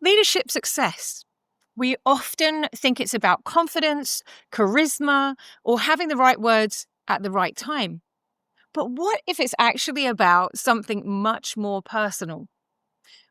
Leadership success. We often think it's about confidence, charisma, or having the right words at the right time. But what if it's actually about something much more personal?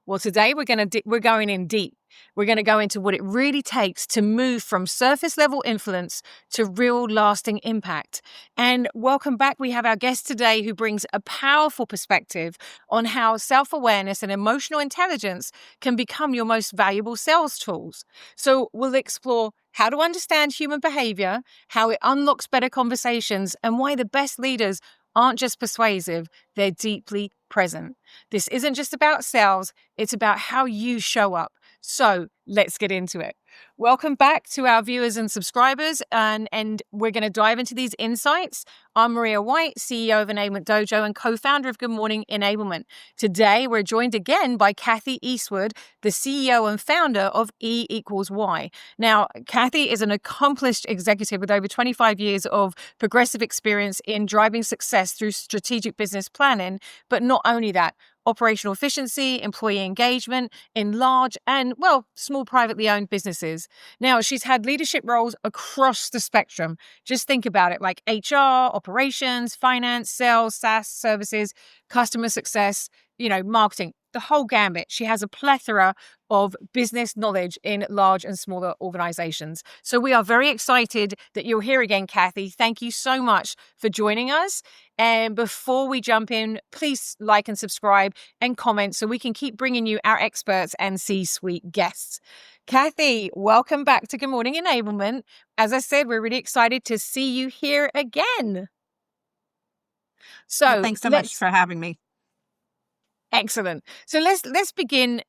Well, today we're going in deep. We're going to go into what it really takes to move from surface level influence to real lasting impact. And welcome back. We have our guest today who brings a powerful perspective on how self-awareness and emotional intelligence can become your most valuable sales tools. So we'll explore how to understand human behavior, how it unlocks better conversations, and why the best leaders aren't just persuasive, they're deeply present. This isn't just about sales, it's about how you show up. So let's get into it. Welcome back to our viewers and subscribers, and we're going to dive into these insights. I'm Maria White, CEO of Enablement Dojo and co-founder of Good Morning Enablement. Today, we're joined again by Kathy Eastwood, the CEO and founder of E equals Y. Now, Kathy is an accomplished executive with over 25 years of progressive experience in driving success through strategic business planning, but not only that, operational efficiency, employee engagement in large and, well, small privately owned businesses. Now, she's had leadership roles across the spectrum. Just think about it, like HR, operations, finance, sales, SaaS services, customer success, marketing, the whole gambit. She has a plethora of business knowledge in large and smaller organizations. So we are very excited that you're here again, Kathy. Thank you so much for joining us. And before we jump in, please like and subscribe and comment so we can keep bringing you our experts and C-suite guests. Kathy, welcome back to Good Morning Enablement. As I said, we're really excited to see you here again. Well, thanks so much for having me. Excellent. So let's begin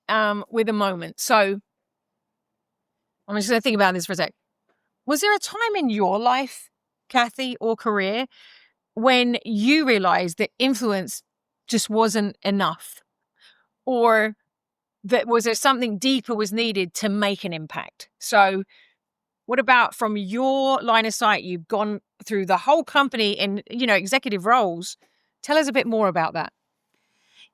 with a moment. So I'm just going to think about this for a sec. Was there a time in your life, Kathy, or career when you realized that influence just wasn't enough? Or that was there something deeper was needed to make an impact? So what about from your line of sight? You've gone through the whole company in, executive roles. Tell us a bit more about that.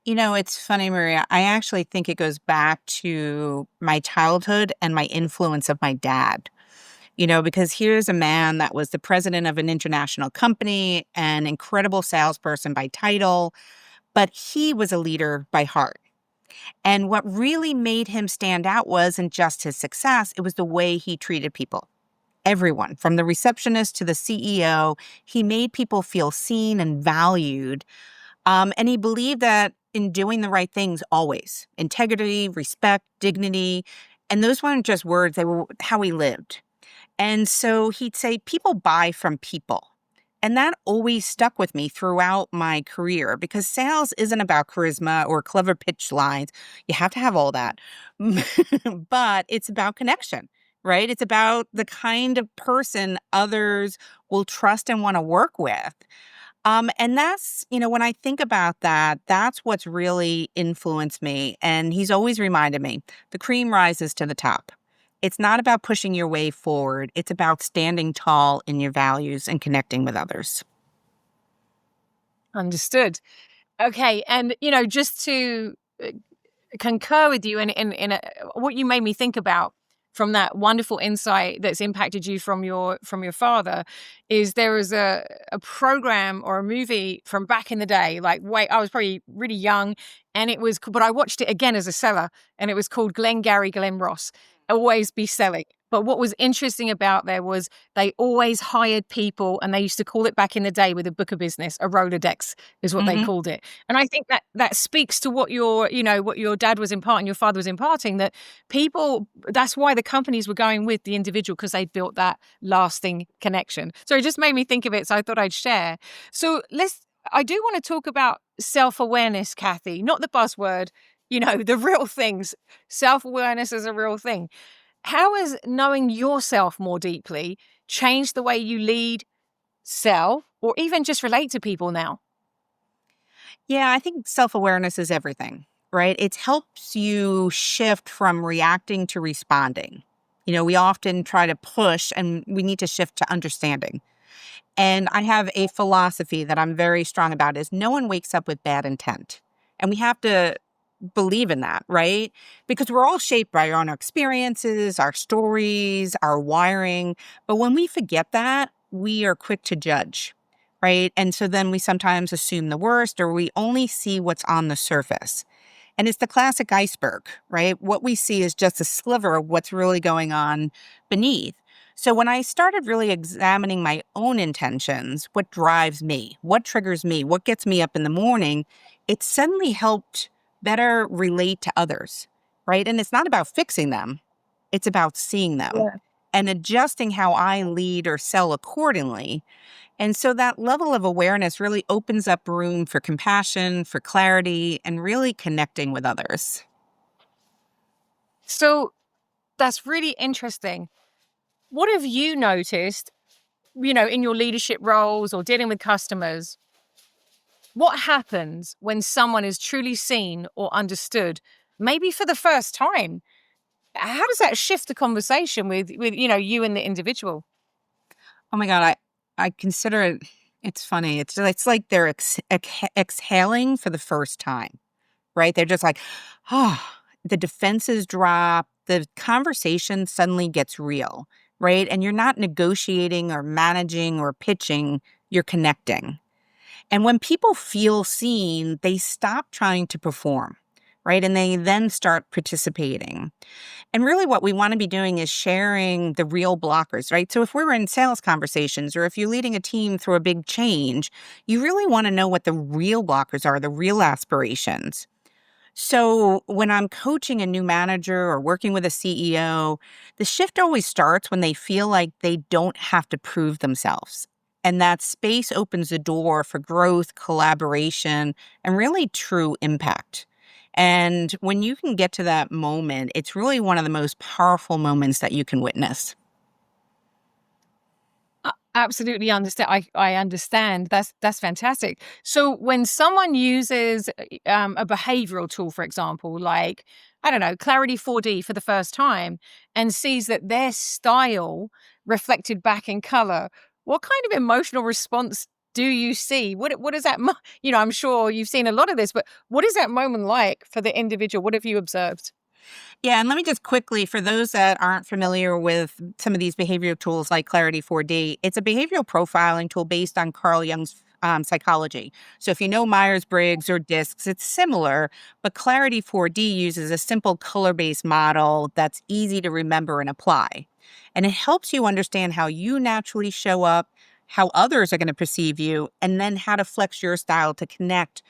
It's funny, Maria. I actually think it goes back to my childhood and my influence of my dad. Because here's a man that was the president of an international company, an incredible salesperson by title, but he was a leader by heart. And what really made him stand out wasn't just his success, it was the way he treated people. Everyone, from the receptionist to the CEO, he made people feel seen and valued. And he believed that in doing the right things always, integrity, respect, dignity, and those weren't just words, they were how he lived. And so he'd say, people buy from people. And that always stuck with me throughout my career because sales isn't about charisma or clever pitch lines. You have to have all that. But it's about connection, right? It's about the kind of person others will trust and want to work with. And that's, when I think about that, that's what's really influenced me. And he's always reminded me, the cream rises to the top. It's not about pushing your way forward. It's about standing tall in your values and connecting with others. Understood. Okay. And, just to concur with you in what you made me think about from that wonderful insight that's impacted you from your father is there was a program or a movie from back in the day, I was probably really young, and but I watched it again as a seller, and it was called Glengarry Glen Ross, Always Be Selling. But what was interesting about there was they always hired people, and they used to call it back in the day with a book of business, a Rolodex is what they called it. And I think that speaks to what what your dad was imparting, your father was imparting, that people, that's why the companies were going with the individual, because they built that lasting connection. So it just made me think of it. So I thought I'd share. So I do want to talk about self-awareness, Kathy, not the buzzword, the real things. Self-awareness is a real thing. How has knowing yourself more deeply changed the way you lead, sell, or even just relate to people now? Yeah, I think self-awareness is everything, right? It helps you shift from reacting to responding. We often try to push, and we need to shift to understanding. And I have a philosophy that I'm very strong about is no one wakes up with bad intent. And we have to believe in that, right? Because we're all shaped by our own experiences, our stories, our wiring. But when we forget that, we are quick to judge, right? And so then we sometimes assume the worst, or we only see what's on the surface. And it's the classic iceberg, right? What we see is just a sliver of what's really going on beneath. So when I started really examining my own intentions, what drives me, what triggers me, what gets me up in the morning, it suddenly helped better relate to others, right? And it's not about fixing them, it's about seeing them Yeah. and adjusting how I lead or sell accordingly. And so that level of awareness really opens up room for compassion, for clarity, and really connecting with others. So that's really interesting. What have you noticed, in your leadership roles or dealing with customers? What happens when someone is truly seen or understood, maybe for the first time? How does that shift the conversation with you and the individual? Oh my God, I consider it, it's funny. It's like they're exhaling for the first time, right? They're just like, oh, the defenses drop, the conversation suddenly gets real, right? And you're not negotiating or managing or pitching, you're connecting. And when people feel seen, they stop trying to perform, right? And they then start participating. And really, what we want to be doing is sharing the real blockers, right? So, if we're in sales conversations or if you're leading a team through a big change, you really want to know what the real blockers are, the real aspirations. So, when I'm coaching a new manager or working with a CEO, the shift always starts when they feel like they don't have to prove themselves. And that space opens the door for growth, collaboration, and really true impact. And when you can get to that moment, it's really one of the most powerful moments that you can witness. Absolutely understand. I understand. That's fantastic. So when someone uses a behavioral tool, for example, like I don't know, Clarity 4D for the first time, and sees that their style reflected back in color, what kind of emotional response do you see? What is that? I'm sure you've seen a lot of this, but what is that moment like for the individual? What have you observed? Yeah, and let me just quickly, for those that aren't familiar with some of these behavioral tools like Clarity 4D, it's a behavioral profiling tool based on Carl Jung's psychology. So if you know Myers-Briggs or DISCs, it's similar, but Clarity 4D uses a simple color-based model that's easy to remember and apply. And it helps you understand how you naturally show up, how others are going to perceive you, and then how to flex your style to connect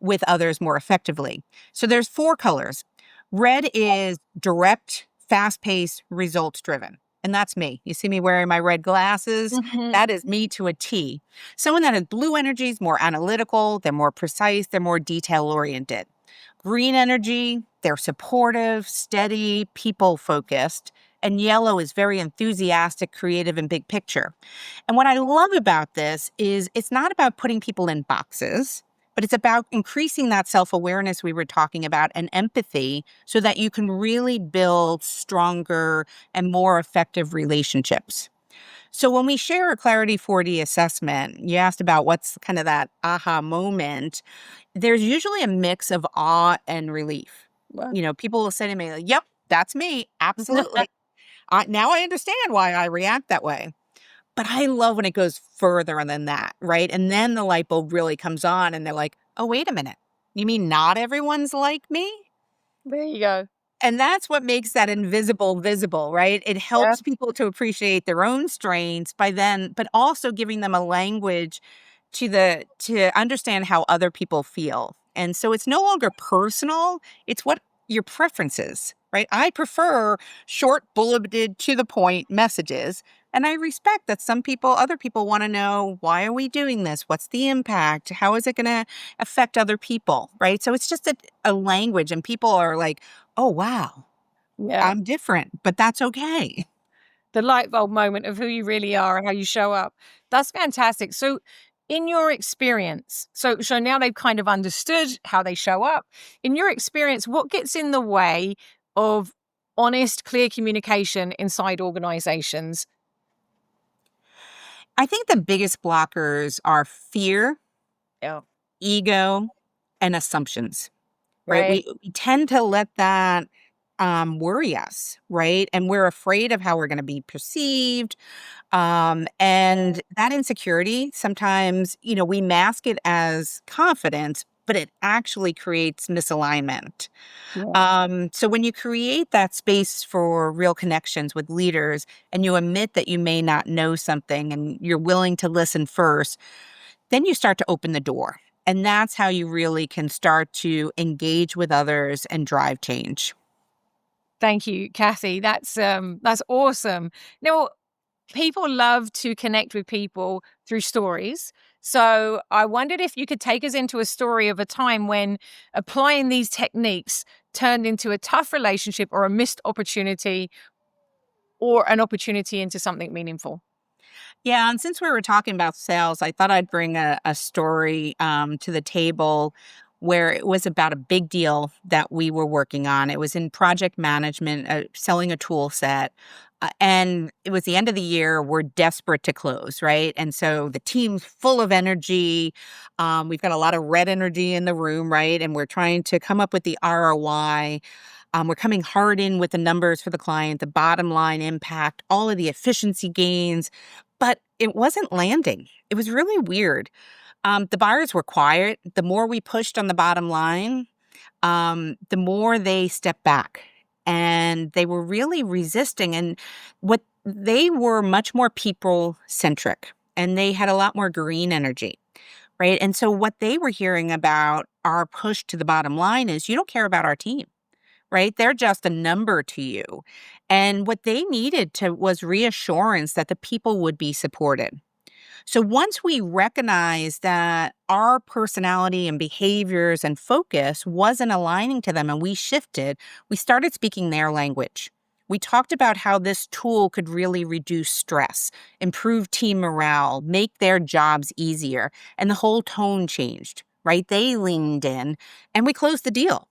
with others more effectively. So there's 4 colors. Red is direct, fast paced, results driven. And that's me. You see me wearing my red glasses? Mhm. That is me to a T. Someone that has blue energy is more analytical, they're more precise, they're more detail oriented. Green energy, they're supportive, steady, people focused. And yellow is very enthusiastic, creative, and big picture. And what I love about this is it's not about putting people in boxes, but it's about increasing that self-awareness we were talking about and empathy so that you can really build stronger and more effective relationships. So when we share a Clarity 4D assessment, you asked about what's kind of that aha moment. There's usually a mix of awe and relief. Wow. You know, people will say to me, like, yep, that's me. Absolutely. Now I understand why I react that way. But I love when it goes further than that, right? And then the light bulb really comes on and they're like, oh, wait a minute. You mean not everyone's like me? There you go. And that's what makes that invisible visible, right? It Yeah. helps people to appreciate their own strengths by then, but also giving them a language to understand how other people feel. And so it's no longer personal, it's what your preferences, right? I prefer short, bulleted, to the point messages. And I respect that other people want to know, why are we doing this? What's the impact? How is it going to affect other people, right? So it's just a language, and people are like, oh, wow, Yeah. I'm different, but that's okay. The light bulb moment of who you really are and how you show up. That's fantastic. So, in your experience, so now they've kind of understood how they show up. In your experience, what gets in the way of honest, clear communication inside organizations? I think the biggest blockers are fear, Yeah. ego, and assumptions. right? Right. We tend to let that worry us, right? And we're afraid of how we're going to be perceived. And that insecurity, sometimes, we mask it as confidence, but it actually creates misalignment. Yeah. So when you create that space for real connections with leaders and you admit that you may not know something and you're willing to listen first, then you start to open the door. And that's how you really can start to engage with others and drive change. Thank you, Kathy. That's awesome. Now, people love to connect with people through stories. So I wondered if you could take us into a story of a time when applying these techniques turned into a tough relationship or a missed opportunity or an opportunity into something meaningful. Yeah, and since we were talking about sales, I thought I'd bring a story to the table where it was about a big deal that we were working on. It was in project management, selling a tool set. And it was the end of the year. We're desperate to close, right? And so the team's full of energy. We've got a lot of red energy in the room, right? And we're trying to come up with the ROI. We're coming hard in with the numbers for the client, the bottom line impact, all of the efficiency gains, but it wasn't landing. It was really weird. The buyers were quiet. The more we pushed on the bottom line, the more they stepped back and they were really resisting. And what they were much more people centric and they had a lot more green energy. Right. And so what they were hearing about our push to the bottom line is you don't care about our team, right? They're just a number to you. And what they needed to was reassurance that the people would be supported. So once we recognized that our personality and behaviors and focus wasn't aligning to them and we shifted, we started speaking their language. We talked about how this tool could really reduce stress, improve team morale, make their jobs easier, and the whole tone changed, right? They leaned in and we closed the deal,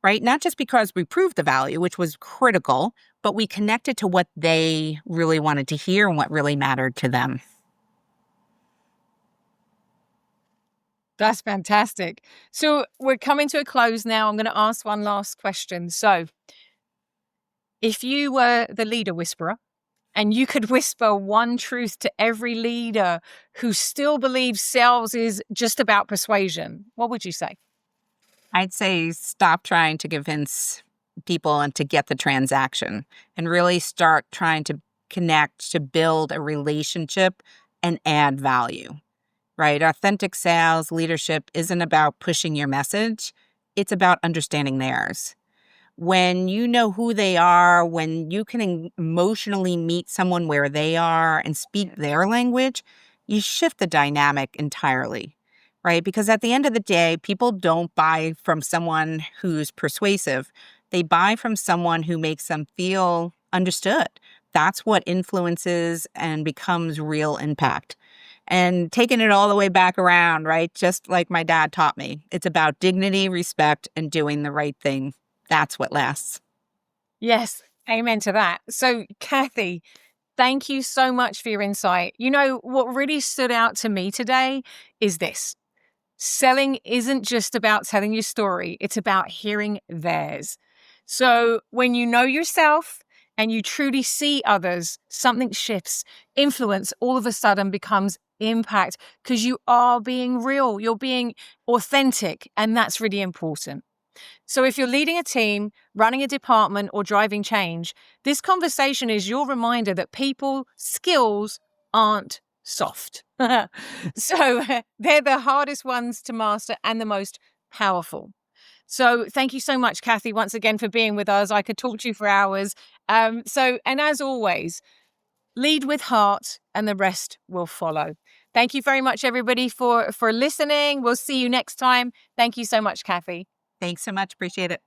right? Not just because we proved the value, which was critical, but we connected to what they really wanted to hear and what really mattered to them. That's fantastic. So we're coming to a close now. I'm going to ask one last question. So, if you were the leader whisperer and you could whisper one truth to every leader who still believes sales is just about persuasion, what would you say? I'd say stop trying to convince people and to get the transaction and really start trying to connect, to build a relationship and add value, right? Authentic sales leadership isn't about pushing your message, it's about understanding theirs. When you know who they are, when you can emotionally meet someone where they are and speak their language, you shift the dynamic entirely, right? Because at the end of the day, people don't buy from someone who's persuasive. They buy from someone who makes them feel understood. That's what influences and becomes real impact. And taking it all the way back around, right? Just like my dad taught me, it's about dignity, respect, and doing the right thing. That's what lasts. Yes, amen to that. So, Kathy, thank you so much for your insight. You know, what really stood out to me today is this: selling isn't just about telling your story, it's about hearing theirs. So when you know yourself and you truly see others, something shifts. Influence all of a sudden becomes impact because you are being real, you're being authentic, and that's really important. So if you're leading a team, running a department, or driving change, this conversation is your reminder that people skills aren't soft. So they're the hardest ones to master and the most powerful. So thank you so much, Kathy, once again for being with us. I could talk to you for hours. And as always, lead with heart and the rest will follow. Thank you very much, everybody, for listening. We'll see you next time. Thank you so much, Kathy. Thanks so much. Appreciate it.